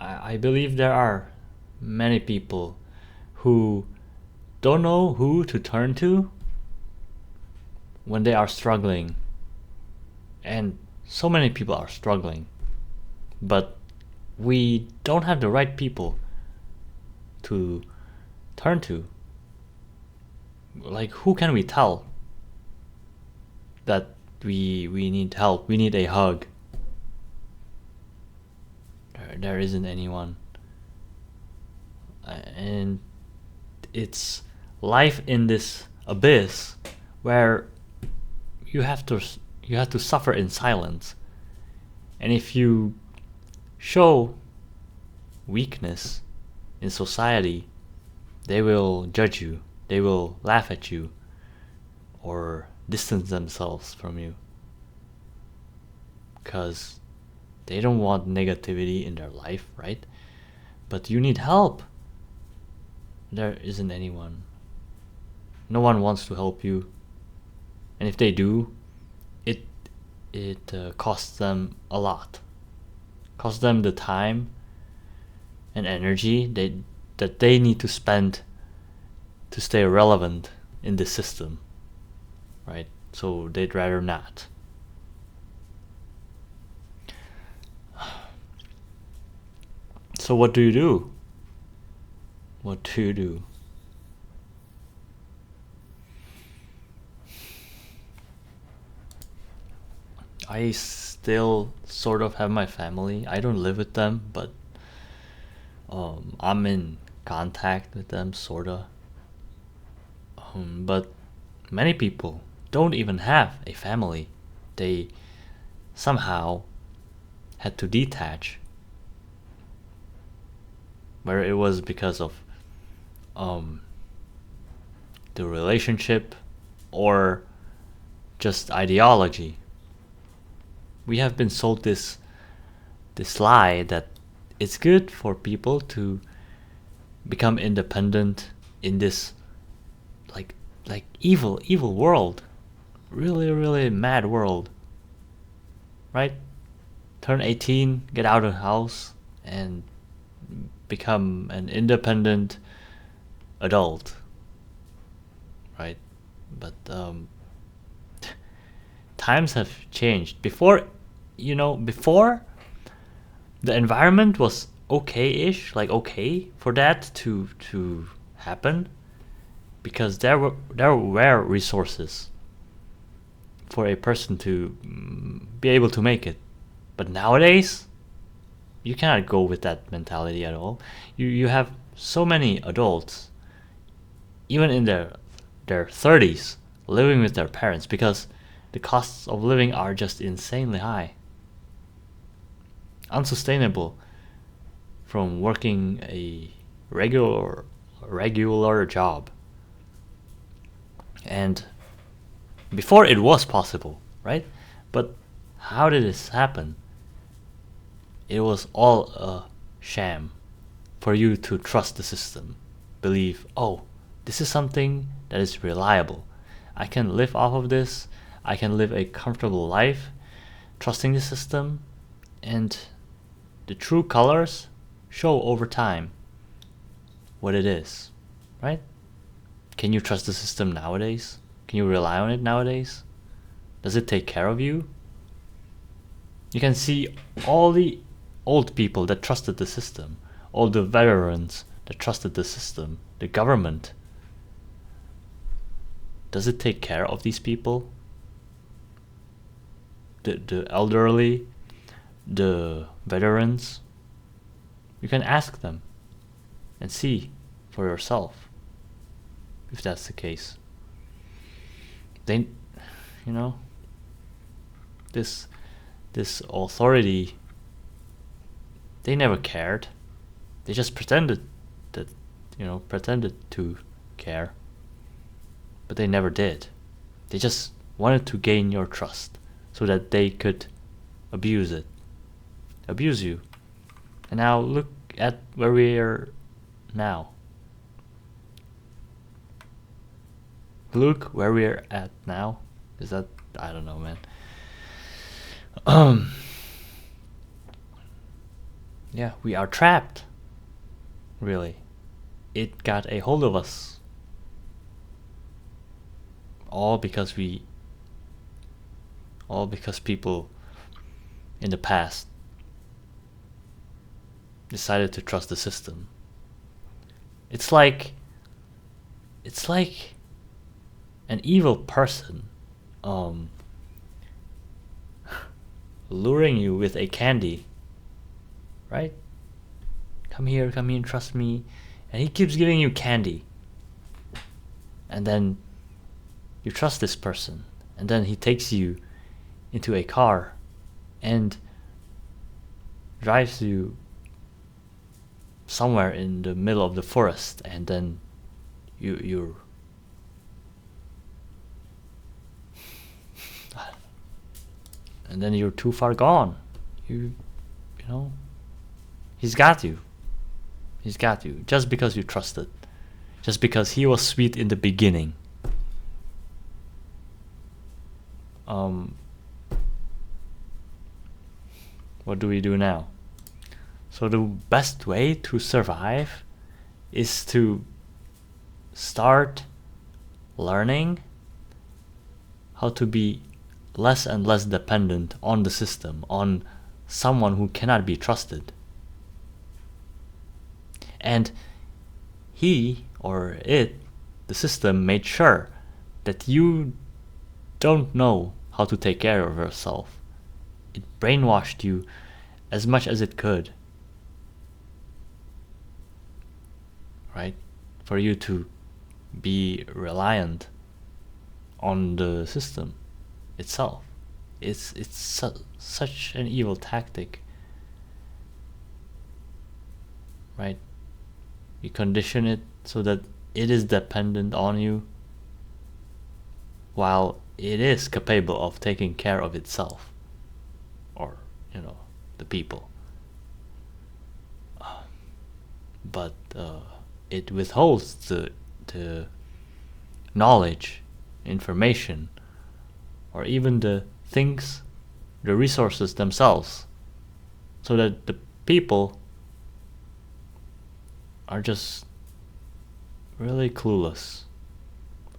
I believe there are many people who don't know who to turn to when they are struggling. And so many people are struggling. But we don't have the right people to turn to. Like, who can we tell that we need help, we need a hug? There isn't anyone. And it's life in this abyss where you have to suffer in silence. And if you show weakness in society, they will judge you, they will laugh at you, or distance themselves from you, because they don't want negativity in their life, right? But you need help. There isn't anyone. No one wants to help you, and if they do, it costs them a lot. Costs them the time and energy that they need to spend to stay relevant in the system, right? So they'd rather not. So what do you do? What do you do? I still sort of have my family. I don't live with them, but I'm in contact with them, sorta. But many people don't even have a family. They somehow had to detach. Whether it was because of the relationship or just ideology. We have been sold this lie that it's good for people to become independent in this like evil world, really mad world, right? Turn 18, get out of the house, and become an independent adult, right? But times have changed. Before the environment was okay-ish, like okay for that to happen, because there were resources for a person to be able to make it. But nowadays, you cannot go with that mentality at all. You have so many adults, even in their 30s, living with their parents because the costs of living are just insanely high. Unsustainable from working a regular job. And before it was possible, right? But how did this happen? It was all a sham for you to trust the system. Believe, oh, this is something that is reliable. I can live off of this. I can live a comfortable life, trusting the system, and the true colors show over time what it is, right? Can you trust the system nowadays? Can you rely on it nowadays? Does it take care of you? You can see all the old people that trusted the system, all the veterans that trusted the system, the government. Does it take care of these people? The elderly, the veterans? You can ask them and see for yourself if that's the case. They, this authority, they never cared. They just pretended to care, but they never did. They just wanted to gain your trust so that they could abuse you. And now look at where we are now. Look where we're at now. Is that, I don't know, man. Yeah, we are trapped. Really. It got a hold of us. All because people in the past decided to trust the system. It's like an evil person luring you with a candy, right? Come here, trust me. And he keeps giving you candy. And then you trust this person. And then he takes you into a car and drives you somewhere in the middle of the forest, and then you're and then you're too far gone. You know, he's got you just because you trusted, just because he was sweet in the beginning. What do we do now? So the best way to survive is to start learning how to be less and less dependent on the system, on someone who cannot be trusted. And he or it, the system, made sure that you don't know how to take care of yourself. It brainwashed you as much as it could, right? For you to be reliant on the system itself. It's such an evil tactic, right? You condition it so that it is dependent on you, while it is capable of taking care of itself, or the people. But it withholds the knowledge, information, or even the things, the resources themselves, so that the people are just really clueless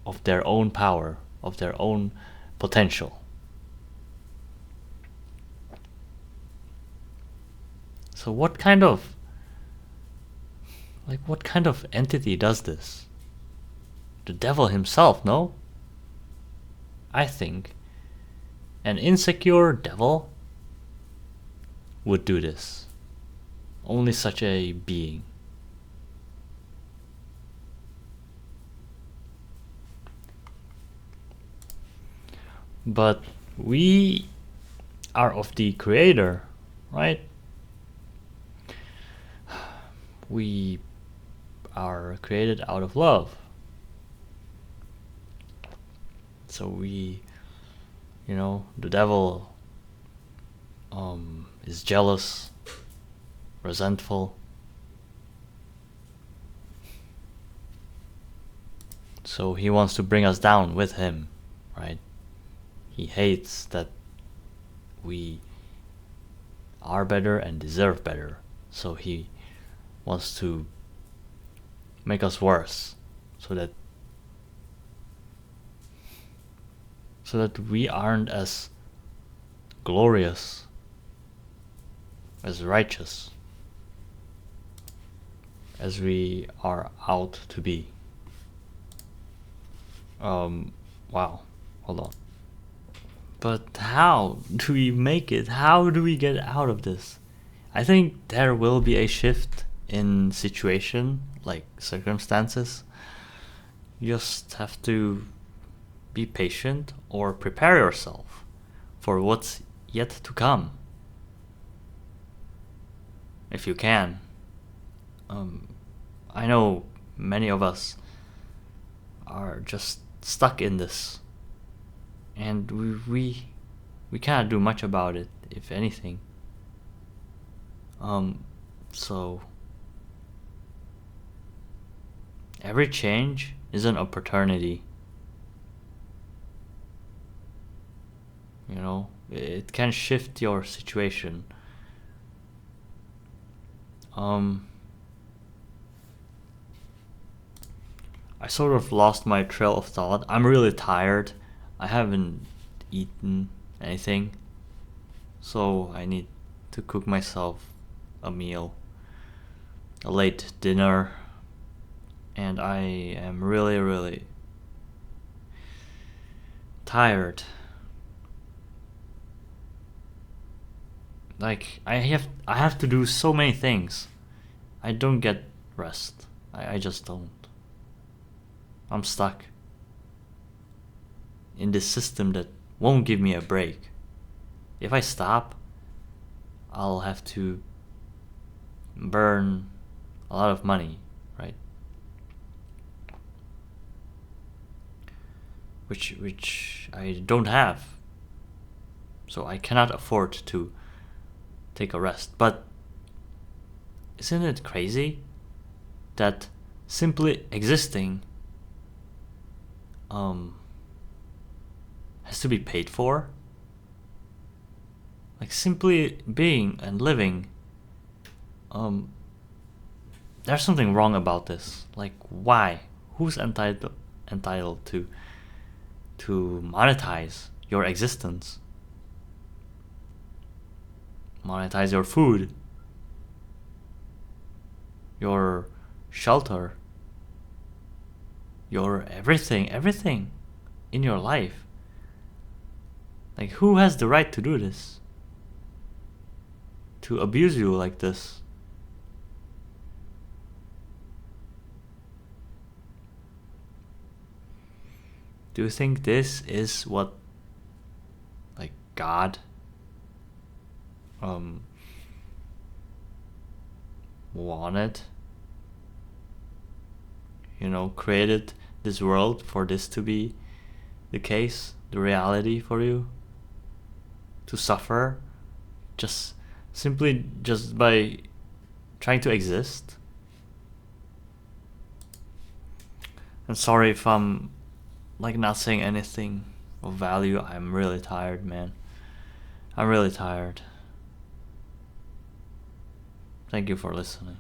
of their own power, of their own potential. So what kind of entity does this? The devil himself, no? I think an insecure devil would do this. Only such a being. But we are of the Creator, right? We are created out of love. So the devil is jealous, resentful. So he wants to bring us down with him, right? He hates that we are better and deserve better. So he wants to make us worse, so that we aren't as glorious, as righteous as we are out to be. Wow, hold on. But how do we make it? How do we get out of this? I think there will be a shift in situation, like circumstances. You just have to be patient or prepare yourself for what's yet to come, if you can. I know many of us are just stuck in this, and we cannot do much about it, if anything. So every change is an opportunity. It can shift your situation. I sort of lost my trail of thought. I'm really tired. I haven't eaten anything, so I need to cook myself a meal, a late dinner, and I am really, really tired. Like I have to do so many things. I don't get rest. I just don't. I'm stuck in this system that won't give me a break. If I stop, I'll have to burn a lot of money, right? Which I don't have. So I cannot afford to take a rest. But isn't it crazy that simply existing has to be paid for? Like simply being and living, there's something wrong about this. Like why? Who's entitled to monetize your existence? Monetize your food, your shelter, your everything in your life. Like who has the right to do this? To abuse you like this? Do you think this is what like God wanted? You know, created this world for this to be the case, the reality for you? To suffer just by trying to exist? I'm sorry if I'm like not saying anything of value. I'm really tired, man. I'm really tired. Thank you for listening.